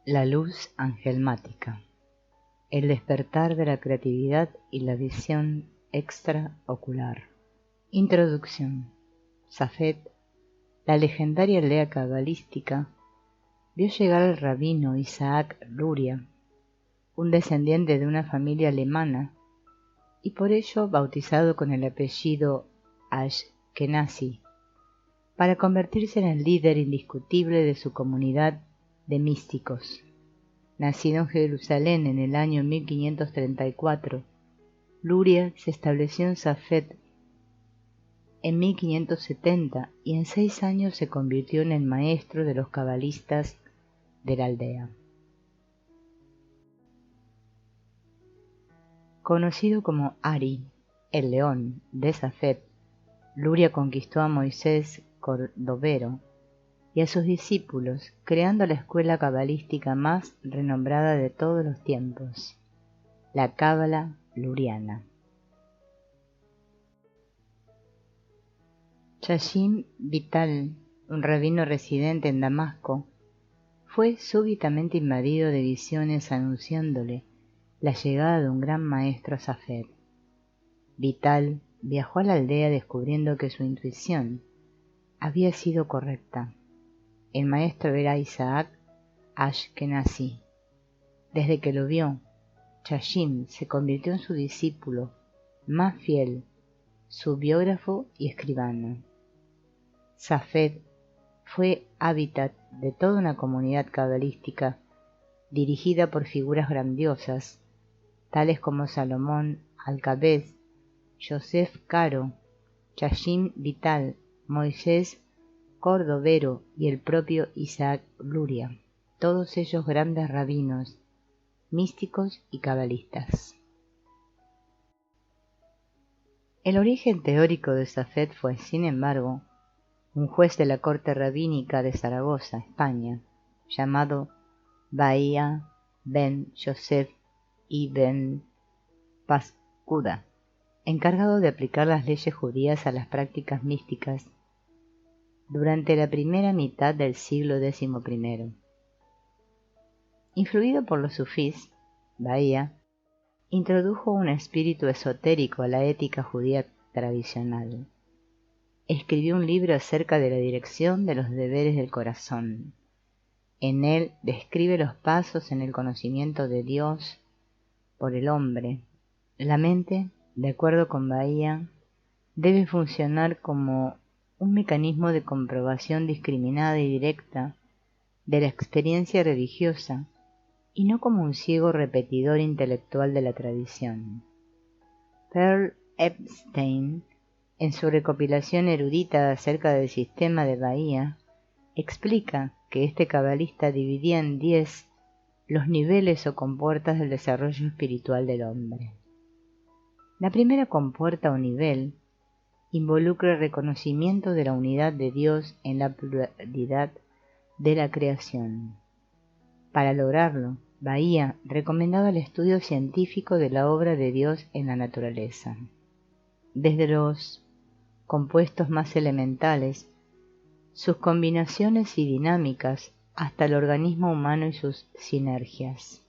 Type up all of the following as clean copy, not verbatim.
La luz angelmática, el despertar de la creatividad y la visión extraocular. Introducción. Safed, la legendaria aldea cabalística, vio llegar al rabino Isaac Luria, un descendiente de una familia alemana, y por ello bautizado con el apellido Ashkenazi, para convertirse en el líder indiscutible de su comunidad de místicos. Nacido en Jerusalén en el año 1534, Luria se estableció en Safed en 1570 y en 6 años se convirtió en el maestro de los cabalistas de la aldea. Conocido como Ari, el león de Safed, Luria conquistó a Moisés Cordovero y a sus discípulos, creando la escuela cabalística más renombrada de todos los tiempos, la Cábala Luriana. Yashim Vital, un rabino residente en Damasco, fue súbitamente invadido de visiones anunciándole la llegada de un gran maestro a Safed. Vital viajó a la aldea descubriendo que su intuición había sido correcta. El maestro era Isaac Ashkenazi. Desde que lo vio, Yashim se convirtió en su discípulo más fiel, su biógrafo y escribano. Safed fue hábitat de toda una comunidad cabalística dirigida por figuras grandiosas, tales como Salomón Alcabez, Yosef Caro, Yashim Vital, Moisés Cordovero y el propio Isaac Luria, todos ellos grandes rabinos, místicos y cabalistas. El origen teórico de Safed fue, sin embargo, un juez de la corte rabínica de Zaragoza, España, llamado Bahía ben Yosef ibn Pascuda, encargado de aplicar las leyes judías a las prácticas místicas durante la primera mitad del siglo XI. Influido por los sufís, Bahía introdujo un espíritu esotérico a la ética judía tradicional. Escribió un libro acerca de la dirección de los deberes del corazón. En él describe los pasos en el conocimiento de Dios por el hombre. La mente, de acuerdo con Bahía, debe funcionar como un mecanismo de comprobación discriminada y directa de la experiencia religiosa y no como un ciego repetidor intelectual de la tradición. Pearl Epstein, en su recopilación erudita acerca del sistema de Bahía, explica que este cabalista dividía en 10 los niveles o compuertas del desarrollo espiritual del hombre. La primera compuerta o nivel involucra el reconocimiento de la unidad de Dios en la pluralidad de la creación. Para lograrlo, Bahía recomendaba el estudio científico de la obra de Dios en la naturaleza, desde los compuestos más elementales, sus combinaciones y dinámicas, hasta el organismo humano y sus sinergias.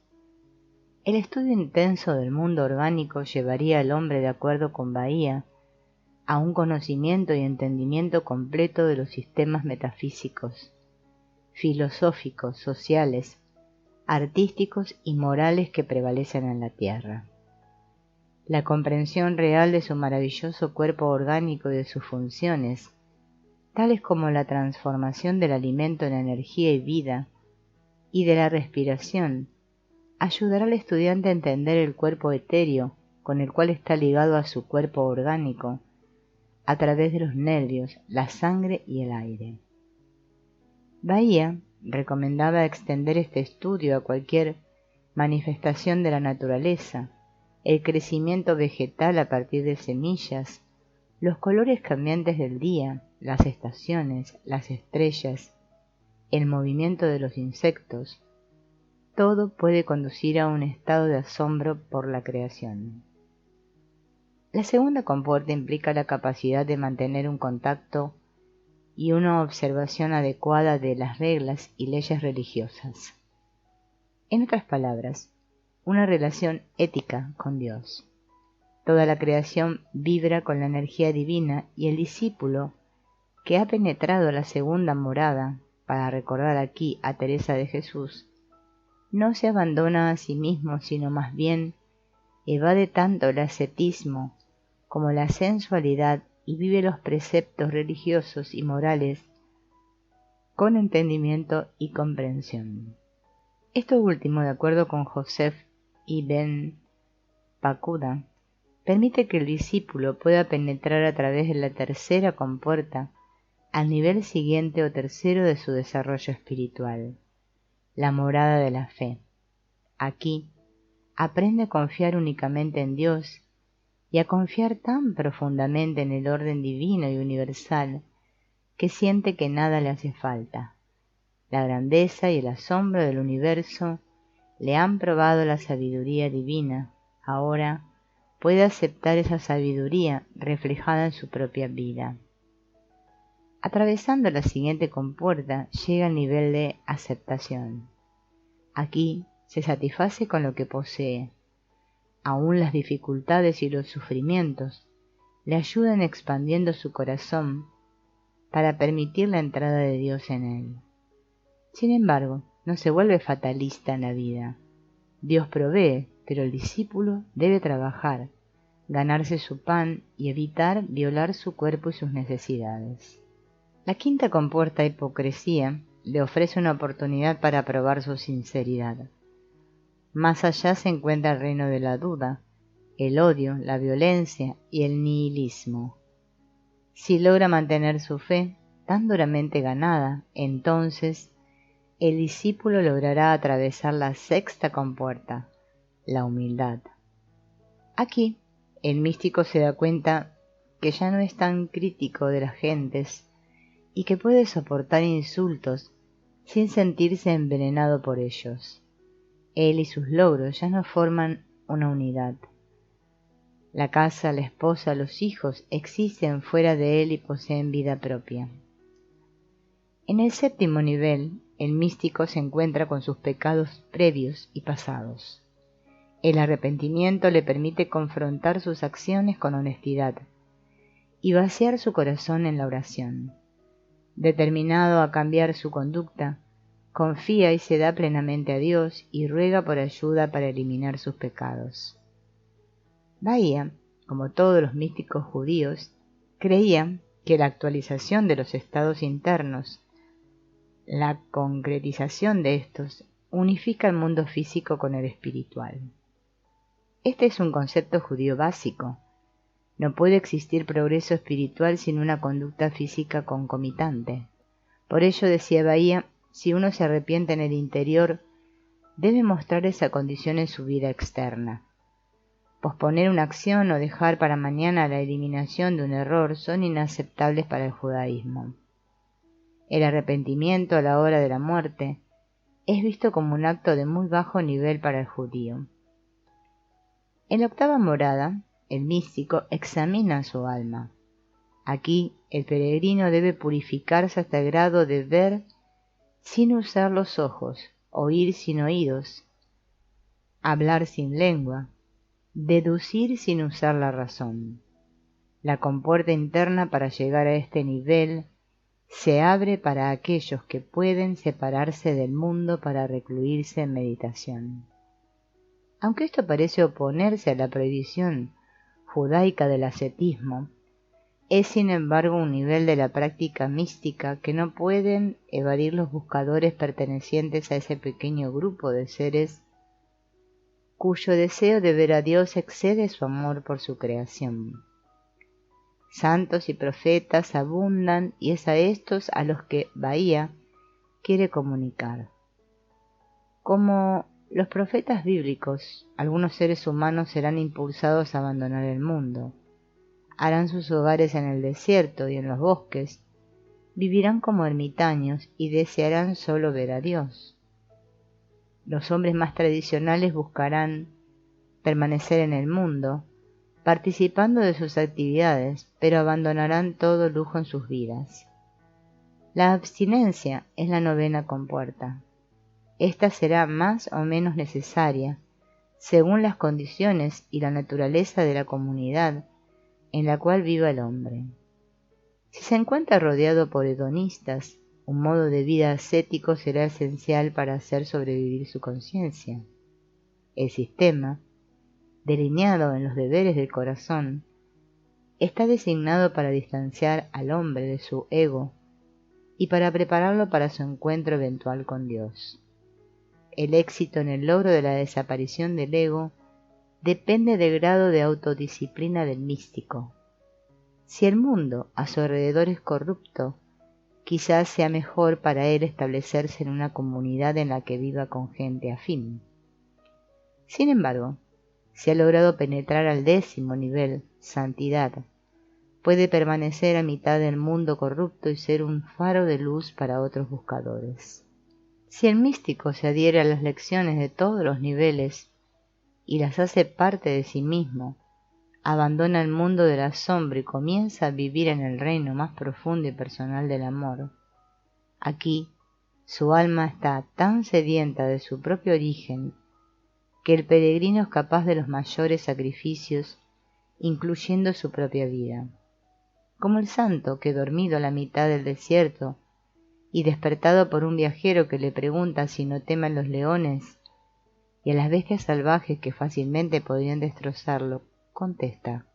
El estudio intenso del mundo orgánico llevaría al hombre, de acuerdo con Bahía, a un conocimiento y entendimiento completo de los sistemas metafísicos, filosóficos, sociales, artísticos y morales que prevalecen en la Tierra. La comprensión real de su maravilloso cuerpo orgánico y de sus funciones, tales como la transformación del alimento en energía y vida, y de la respiración, ayudará al estudiante a entender el cuerpo etéreo con el cual está ligado a su cuerpo orgánico, a través de los nervios, la sangre y el aire. Bahía recomendaba extender este estudio a cualquier manifestación de la naturaleza, el crecimiento vegetal a partir de semillas, los colores cambiantes del día, las estaciones, las estrellas, el movimiento de los insectos. Todo puede conducir a un estado de asombro por la creación. La segunda compuerta implica la capacidad de mantener un contacto y una observación adecuada de las reglas y leyes religiosas. En otras palabras, una relación ética con Dios. Toda la creación vibra con la energía divina y el discípulo, que ha penetrado la segunda morada, para recordar aquí a Teresa de Jesús, no se abandona a sí mismo, sino más bien evade tanto el ascetismo como la sensualidad y vive los preceptos religiosos y morales con entendimiento y comprensión. Esto último, de acuerdo con Joseph Ibn Pacuda, permite que el discípulo pueda penetrar a través de la tercera compuerta al nivel siguiente o tercero de su desarrollo espiritual, la morada de la fe. Aquí aprende a confiar únicamente en Dios y a confiar tan profundamente en el orden divino y universal que siente que nada le hace falta. La grandeza y el asombro del universo le han probado la sabiduría divina. Ahora puede aceptar esa sabiduría reflejada en su propia vida. Atravesando la siguiente compuerta llega al nivel de aceptación. Aquí se satisface con lo que posee. Aún las dificultades y los sufrimientos le ayudan expandiendo su corazón para permitir la entrada de Dios en él. Sin embargo, no se vuelve fatalista en la vida. Dios provee, pero el discípulo debe trabajar, ganarse su pan y evitar violar su cuerpo y sus necesidades. La quinta compuerta, hipocresía, le ofrece una oportunidad para probar su sinceridad. Más allá se encuentra el reino de la duda, el odio, la violencia y el nihilismo. Si logra mantener su fe tan duramente ganada, entonces el discípulo logrará atravesar la sexta compuerta, la humildad. Aquí, el místico se da cuenta que ya no es tan crítico de las gentes y que puede soportar insultos sin sentirse envenenado por ellos. Él y sus logros ya no forman una unidad. La casa, la esposa, los hijos existen fuera de él y poseen vida propia. En el séptimo nivel, el místico se encuentra con sus pecados previos y pasados. El arrepentimiento le permite confrontar sus acciones con honestidad y vaciar su corazón en la oración. Determinado a cambiar su conducta, confía y se da plenamente a Dios y ruega por ayuda para eliminar sus pecados. Bahía, como todos los místicos judíos, creía que la actualización de los estados internos, la concretización de estos, unifica el mundo físico con el espiritual. Este es un concepto judío básico. No puede existir progreso espiritual sin una conducta física concomitante. Por ello, decía Bahía, si uno se arrepiente en el interior, debe mostrar esa condición en su vida externa. Posponer una acción o dejar para mañana la eliminación de un error son inaceptables para el judaísmo. El arrepentimiento a la hora de la muerte es visto como un acto de muy bajo nivel para el judío. En la octava morada, el místico examina su alma. Aquí el peregrino debe purificarse hasta el grado de ver sin usar los ojos, oír sin oídos, hablar sin lengua, deducir sin usar la razón. La compuerta interna para llegar a este nivel se abre para aquellos que pueden separarse del mundo para recluirse en meditación. Aunque esto parece oponerse a la prohibición judaica del ascetismo, es sin embargo un nivel de la práctica mística que no pueden evadir los buscadores pertenecientes a ese pequeño grupo de seres cuyo deseo de ver a Dios excede su amor por su creación. Santos y profetas abundan y es a estos a los que Bahía quiere comunicar. Como los profetas bíblicos, algunos seres humanos serán impulsados a abandonar el mundo. Harán sus hogares en el desierto y en los bosques, vivirán como ermitaños y desearán solo ver a Dios. Los hombres más tradicionales buscarán permanecer en el mundo, participando de sus actividades, pero abandonarán todo lujo en sus vidas. La abstinencia es la novena compuerta. Esta será más o menos necesaria, según las condiciones y la naturaleza de la comunidad en la cual viva el hombre. Si se encuentra rodeado por hedonistas, un modo de vida ascético será esencial para hacer sobrevivir su conciencia. El sistema, delineado en los deberes del corazón, está designado para distanciar al hombre de su ego y para prepararlo para su encuentro eventual con Dios. El éxito en el logro de la desaparición del ego depende del grado de autodisciplina del místico. Si el mundo a su alrededor es corrupto, quizás sea mejor para él establecerse en una comunidad en la que viva con gente afín. Sin embargo, si ha logrado penetrar al 10º nivel, santidad, puede permanecer a mitad del mundo corrupto y ser un faro de luz para otros buscadores. Si el místico se adhiere a las lecciones de todos los niveles y las hace parte de sí mismo, abandona el mundo de la sombra y comienza a vivir en el reino más profundo y personal del amor. Aquí, su alma está tan sedienta de su propio origen que el peregrino es capaz de los mayores sacrificios, incluyendo su propia vida. Como el santo que, dormido a la mitad del desierto y despertado por un viajero que le pregunta si no teme a los leones y a las bestias salvajes que fácilmente podrían destrozarlo, contesta: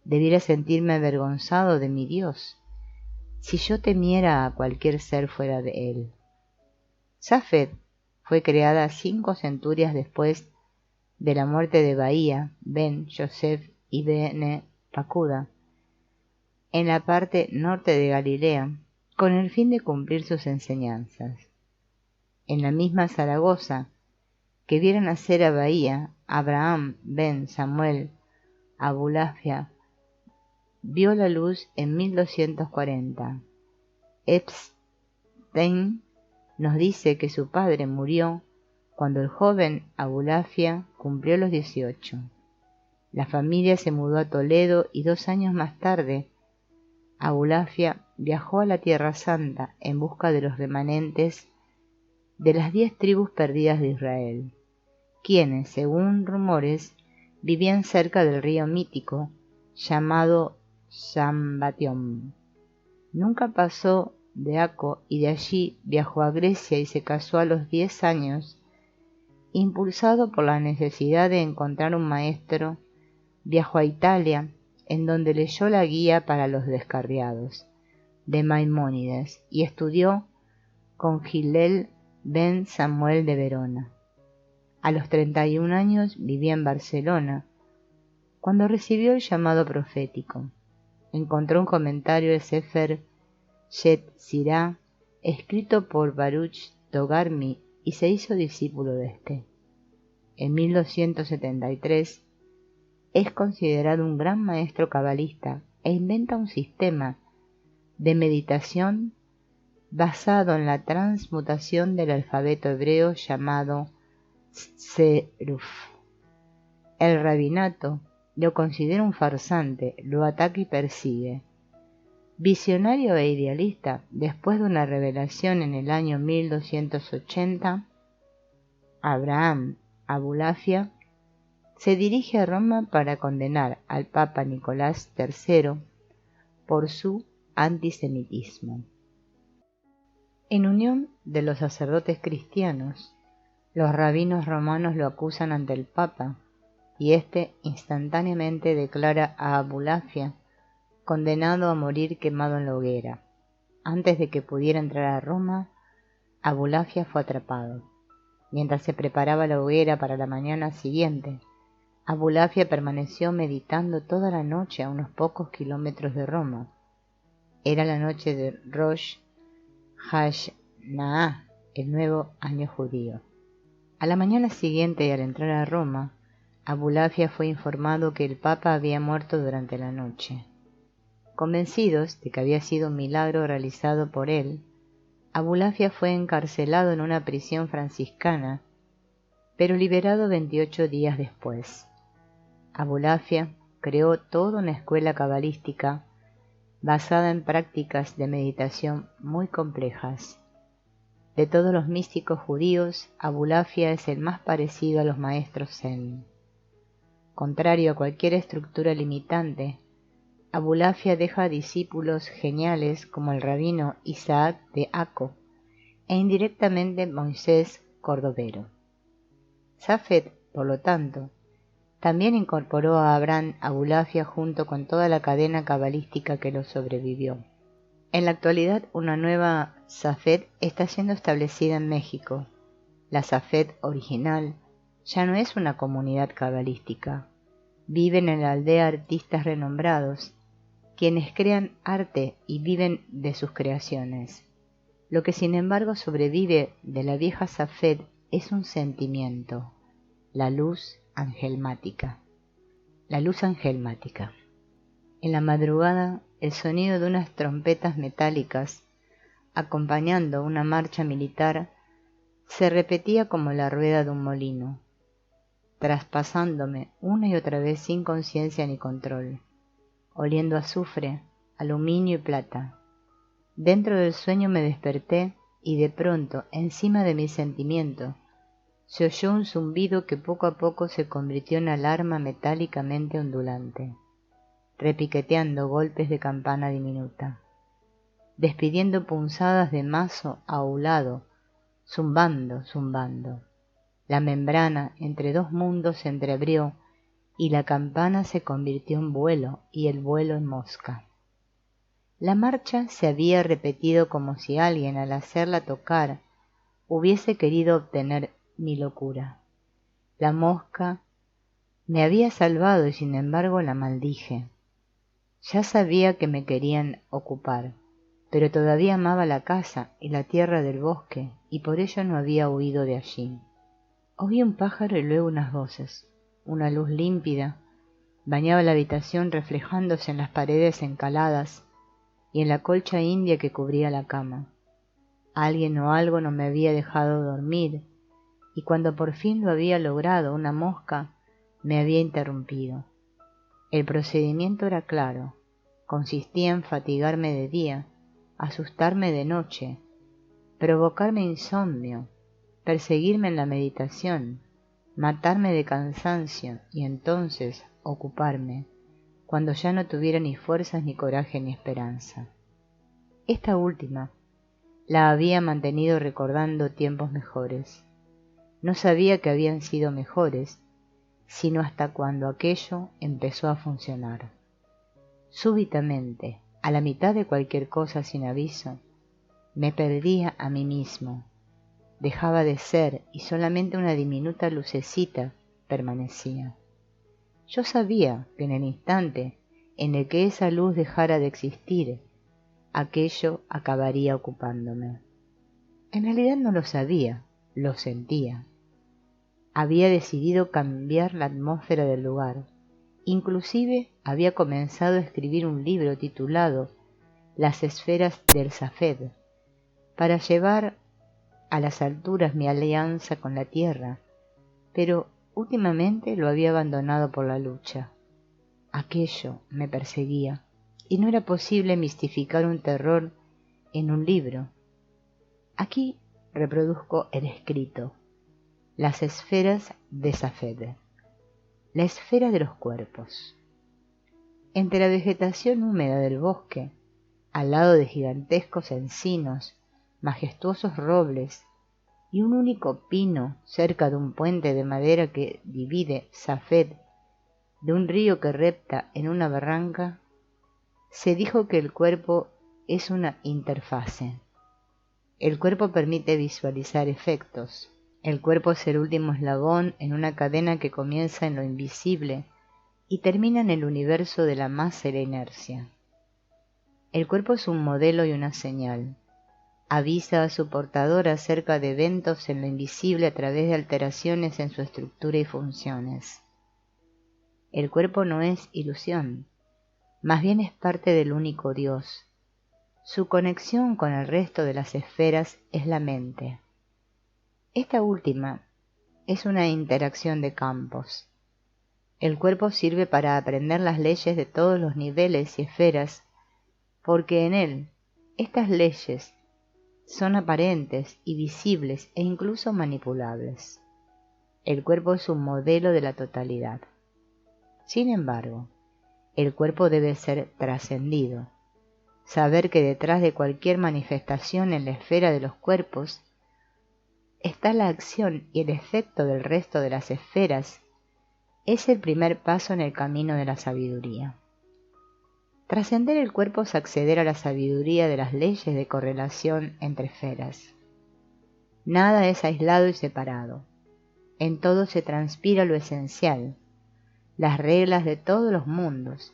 debiera sentirme avergonzado de mi Dios si yo temiera a cualquier ser fuera de él. Safed fue creada 5 centurias después de la muerte de Bahía, Ben Yosef y Ben Pacuda, en la parte norte de Galilea, con el fin de cumplir sus enseñanzas. En la misma Zaragoza, que vieron nacer a Bahía, Abraham Ben Samuel Abulafia vio la luz en 1240. Epstein nos dice que su padre murió cuando el joven Abulafia cumplió los 18. La familia se mudó a Toledo y 2 años más tarde, Abulafia viajó a la Tierra Santa en busca de los remanentes de las 10 tribus perdidas de Israel, quienes, según rumores, vivían cerca del río mítico llamado Sambatión. Nunca pasó de Aco y de allí viajó a Grecia y se casó a los 10 años. Impulsado por la necesidad de encontrar un maestro, viajó a Italia, en donde leyó la Guía para los Descarriados de Maimónides y estudió con Hillel ben Samuel de Verona. A los 31 años vivía en Barcelona, cuando recibió el llamado profético. Encontró un comentario del Sefer Yetzirah, escrito por Baruch Togarmi, y se hizo discípulo de este. En 1273 es considerado un gran maestro cabalista e inventa un sistema de meditación basado en la transmutación del alfabeto hebreo llamado Tseruf. El rabinato lo considera un farsante, lo ataca y persigue. Visionario e idealista, después de una revelación en el año 1280, Abraham Abulafia se dirige a Roma para condenar al Papa Nicolás III por su antisemitismo. En unión de los sacerdotes cristianos, los rabinos romanos lo acusan ante el Papa y éste instantáneamente declara a Abulafia condenado a morir quemado en la hoguera. Antes de que pudiera entrar a Roma, Abulafia fue atrapado. Mientras se preparaba la hoguera para la mañana siguiente, Abulafia permaneció meditando toda la noche a unos pocos kilómetros de Roma. Era la noche de Rosh Hashanah, el nuevo año judío. A la mañana siguiente y al entrar a Roma, Abulafia fue informado que el Papa había muerto durante la noche. Convencidos de que había sido un milagro realizado por él, Abulafia fue encarcelado en una prisión franciscana, pero liberado 28 días después. Abulafia creó toda una escuela cabalística basada en prácticas de meditación muy complejas. De todos los místicos judíos, Abulafia es el más parecido a los maestros zen. Contrario a cualquier estructura limitante, Abulafia deja discípulos geniales como el rabino Isaac de Akko e indirectamente Moisés Cordovero. Safed, por lo tanto, también incorporó a Abraham Abulafia junto con toda la cadena cabalística que lo sobrevivió. En la actualidad, una nueva Safed está siendo establecida en México. La Safed original ya no es una comunidad cabalística. Viven en la aldea artistas renombrados, quienes crean arte y viven de sus creaciones. Lo que sin embargo sobrevive de la vieja Safed es un sentimiento, la luz angelmática. La luz angelmática. En la madrugada, el sonido de unas trompetas metálicas, acompañando una marcha militar, se repetía como la rueda de un molino, traspasándome una y otra vez sin conciencia ni control, oliendo a azufre, aluminio y plata. Dentro del sueño me desperté y de pronto, encima de mi sentimiento, se oyó un zumbido que poco a poco se convirtió en alarma metálicamente ondulante, repiqueteando golpes de campana diminuta, despidiendo punzadas de mazo ahulado, zumbando, zumbando. La membrana entre dos mundos se entreabrió y la campana se convirtió en vuelo y el vuelo en mosca. La marcha se había repetido como si alguien al hacerla tocar hubiese querido obtener mi locura. La mosca me había salvado y sin embargo la maldije. Ya sabía que me querían ocupar, pero todavía amaba la casa y la tierra del bosque y por ello no había huido de allí. Oí un pájaro y luego unas voces. Una luz límpida bañaba la habitación reflejándose en las paredes encaladas y en la colcha india que cubría la cama. Alguien o algo no me había dejado dormir y cuando por fin lo había logrado, una mosca me había interrumpido. El procedimiento era claro, consistía en fatigarme de día, asustarme de noche, provocarme insomnio, perseguirme en la meditación, matarme de cansancio y entonces ocuparme, cuando ya no tuviera ni fuerzas ni coraje ni esperanza. Esta última la había mantenido recordando tiempos mejores. No sabía que habían sido mejores, sino hasta cuando aquello empezó a funcionar. Súbitamente, a la mitad de cualquier cosa sin aviso, me perdía a mí mismo, dejaba de ser y solamente una diminuta lucecita permanecía. Yo sabía que en el instante en el que esa luz dejara de existir, aquello acabaría ocupándome. En realidad no lo sabía, lo sentía. Había decidido cambiar la atmósfera del lugar. Inclusive había comenzado a escribir un libro titulado Las esferas del Safed, para llevar a las alturas mi alianza con la tierra, pero últimamente lo había abandonado por la lucha. Aquello me perseguía, y no era posible mistificar un terror en un libro. Aquí reproduzco el escrito. Las esferas de Safed. La esfera de los cuerpos. Entre la vegetación húmeda del bosque, al lado de gigantescos encinos, majestuosos robles y un único pino cerca de un puente de madera que divide Safed de un río que repta en una barranca, se dijo que el cuerpo es una interfase. El cuerpo permite visualizar efectos. El cuerpo es el último eslabón en una cadena que comienza en lo invisible y termina en el universo de la masa y la inercia. El cuerpo es un modelo y una señal. Avisa a su portador acerca de eventos en lo invisible a través de alteraciones en su estructura y funciones. El cuerpo no es ilusión, más bien es parte del único Dios. Su conexión con el resto de las esferas es la mente. Esta última es una interacción de campos. El cuerpo sirve para aprender las leyes de todos los niveles y esferas, porque en él estas leyes son aparentes y visibles e incluso manipulables. El cuerpo es un modelo de la totalidad. Sin embargo, el cuerpo debe ser trascendido. Saber que detrás de cualquier manifestación en la esfera de los cuerpos está la acción y el efecto del resto de las esferas es el primer paso en el camino de la sabiduría. Trascender el cuerpo es acceder a la sabiduría de las leyes de correlación entre esferas. Nada es aislado y separado. En todo se transpira lo esencial, las reglas de todos los mundos,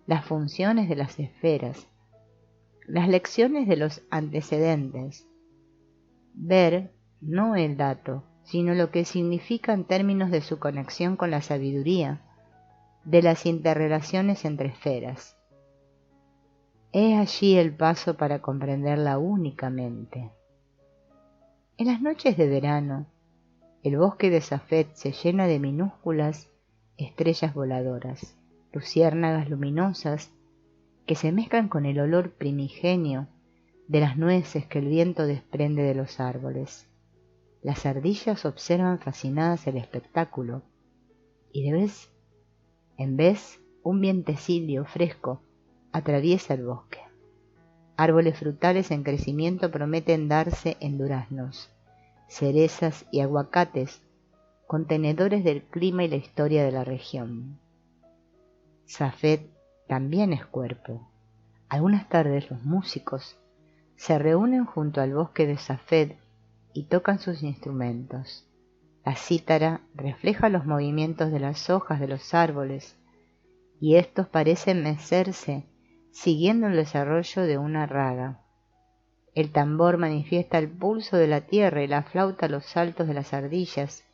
las funciones de las esferas, las lecciones de los antecedentes. Ver no el dato, sino lo que significa en términos de su conexión con la sabiduría, de las interrelaciones entre esferas. He allí el paso para comprenderla únicamente. En las noches de verano, el bosque de Safed se llena de minúsculas estrellas voladoras, luciérnagas luminosas que se mezclan con el olor primigenio de las nueces que el viento desprende de los árboles. Las ardillas observan fascinadas el espectáculo y de vez en vez un vientecillo fresco atraviesa el bosque. Árboles frutales en crecimiento prometen darse en duraznos, cerezas y aguacates, contenedores del clima y la historia de la región. Safed también es cuerpo. Algunas tardes los músicos se reúnen junto al bosque de Safed y tocan sus instrumentos. La cítara refleja los movimientos de las hojas de los árboles y estos parecen mecerse siguiendo el desarrollo de una raga. El tambor manifiesta el pulso de la tierra y la flauta los saltos de las ardillas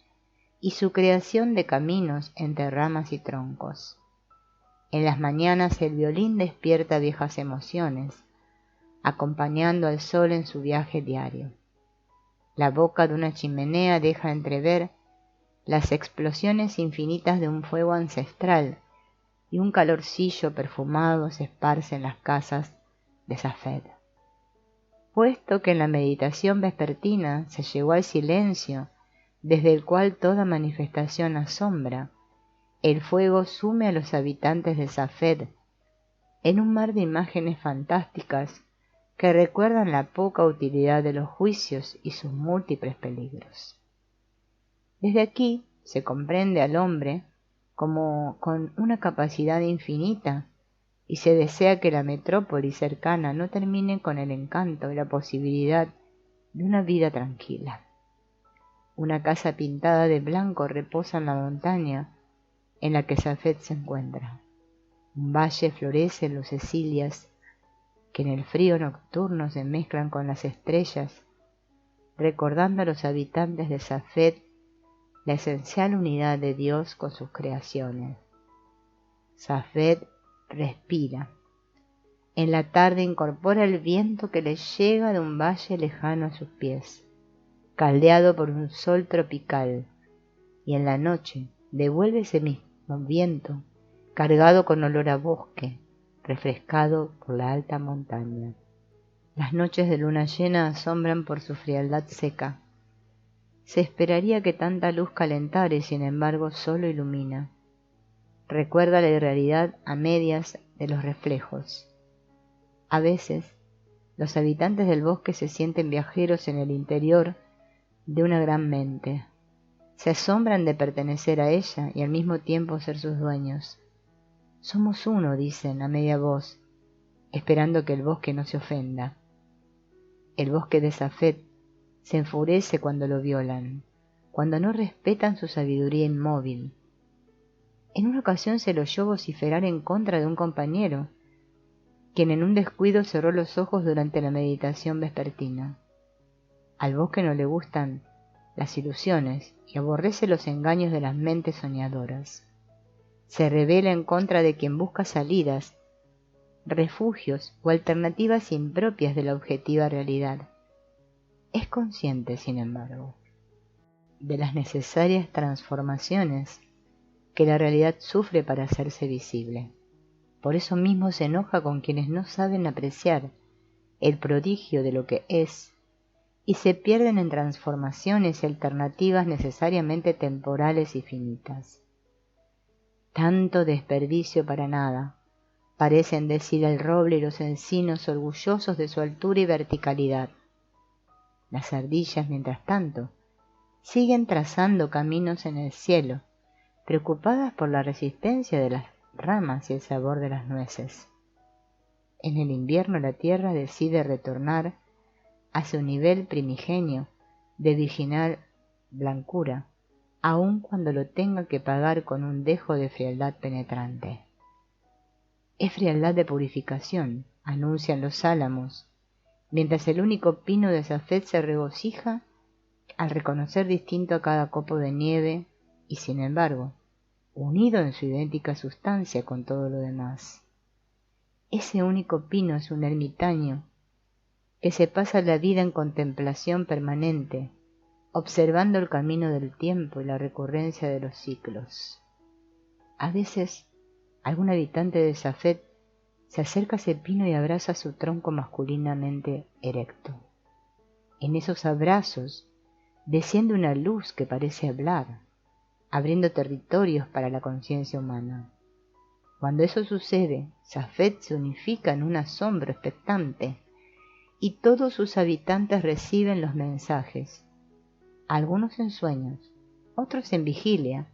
y su creación de caminos entre ramas y troncos. En las mañanas el violín despierta viejas emociones, acompañando al sol en su viaje diario. La boca de una chimenea deja entrever las explosiones infinitas de un fuego ancestral y un calorcillo perfumado se esparce en las casas de Safed. Puesto que en la meditación vespertina se llegó al silencio, desde el cual toda manifestación asombra, el fuego sume a los habitantes de Safed en un mar de imágenes fantásticas que recuerdan la poca utilidad de los juicios y sus múltiples peligros. Desde aquí se comprende al hombre como con una capacidad infinita y se desea que la metrópoli cercana no termine con el encanto y la posibilidad de una vida tranquila. Una casa pintada de blanco reposa en la montaña en la que Safed se encuentra. Un valle florece en los Cecilias que en el frío nocturno se mezclan con las estrellas, recordando a los habitantes de Safed la esencial unidad de Dios con sus creaciones. Safed respira. En la tarde incorpora el viento que le llega de un valle lejano a sus pies, caldeado por un sol tropical, y en la noche devuelve ese mismo viento, cargado con olor a bosque, refrescado por la alta montaña. Las noches de luna llena asombran por su frialdad seca. Se esperaría que tanta luz calentara y sin embargo solo ilumina. Recuerda la irrealidad a medias de los reflejos. A veces, los habitantes del bosque se sienten viajeros en el interior de una gran mente. Se asombran de pertenecer a ella y al mismo tiempo ser sus dueños. Somos uno, dicen a media voz, esperando que el bosque no se ofenda. El bosque de Safed se enfurece cuando lo violan, cuando no respetan su sabiduría inmóvil. En una ocasión se lo oyó vociferar en contra de un compañero, quien en un descuido cerró los ojos durante la meditación vespertina. Al bosque no le gustan las ilusiones y aborrece los engaños de las mentes soñadoras. Se rebela en contra de quien busca salidas, refugios o alternativas impropias de la objetiva realidad. Es consciente, sin embargo, de las necesarias transformaciones que la realidad sufre para hacerse visible. Por eso mismo se enoja con quienes no saben apreciar el prodigio de lo que es y se pierden en transformaciones y alternativas necesariamente temporales y finitas. Tanto desperdicio para nada, parecen decir el roble y los encinos orgullosos de su altura y verticalidad. Las ardillas, mientras tanto, siguen trazando caminos en el cielo, preocupadas por la resistencia de las ramas y el sabor de las nueces. En el invierno la tierra decide retornar a su nivel primigenio de virginal blancura, aun cuando lo tenga que pagar con un dejo de frialdad penetrante. Es frialdad de purificación, anuncian los álamos, mientras el único pino de Safed se regocija al reconocer distinto a cada copo de nieve y, sin embargo, unido en su idéntica sustancia con todo lo demás. Ese único pino es un ermitaño que se pasa la vida en contemplación permanente, observando el camino del tiempo y la recurrencia de los ciclos. A veces, algún habitante de Safed se acerca a ese pino y abraza su tronco masculinamente erecto. En esos abrazos desciende una luz que parece hablar, abriendo territorios para la conciencia humana. Cuando eso sucede, Safed se unifica en un asombro expectante, y todos sus habitantes reciben los mensajes, algunos en sueños, otros en vigilia,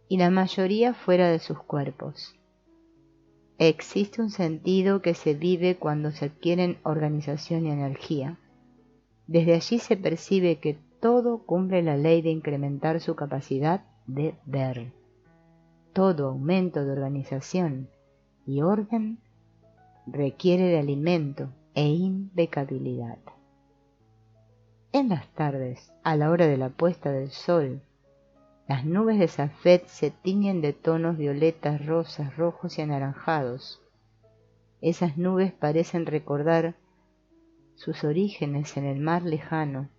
y la mayoría fuera de sus cuerpos. Existe un sentido que se vive cuando se adquieren organización y energía. Desde allí se percibe que todo cumple la ley de incrementar su capacidad de ver. Todo aumento de organización y orden requiere de alimento e impecabilidad. En las tardes, a la hora de la puesta del sol, las nubes de Safed se tiñen de tonos violetas, rosas, rojos y anaranjados. Esas nubes parecen recordar sus orígenes en el mar lejano,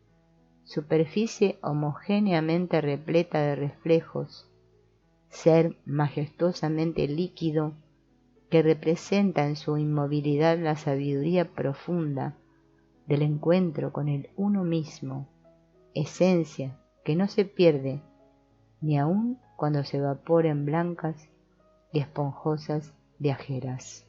superficie homogéneamente repleta de reflejos, ser majestuosamente líquido que representa en su inmovilidad la sabiduría profunda del encuentro con el uno mismo, esencia que no se pierde ni aun cuando se evapora en blancas y esponjosas viajeras.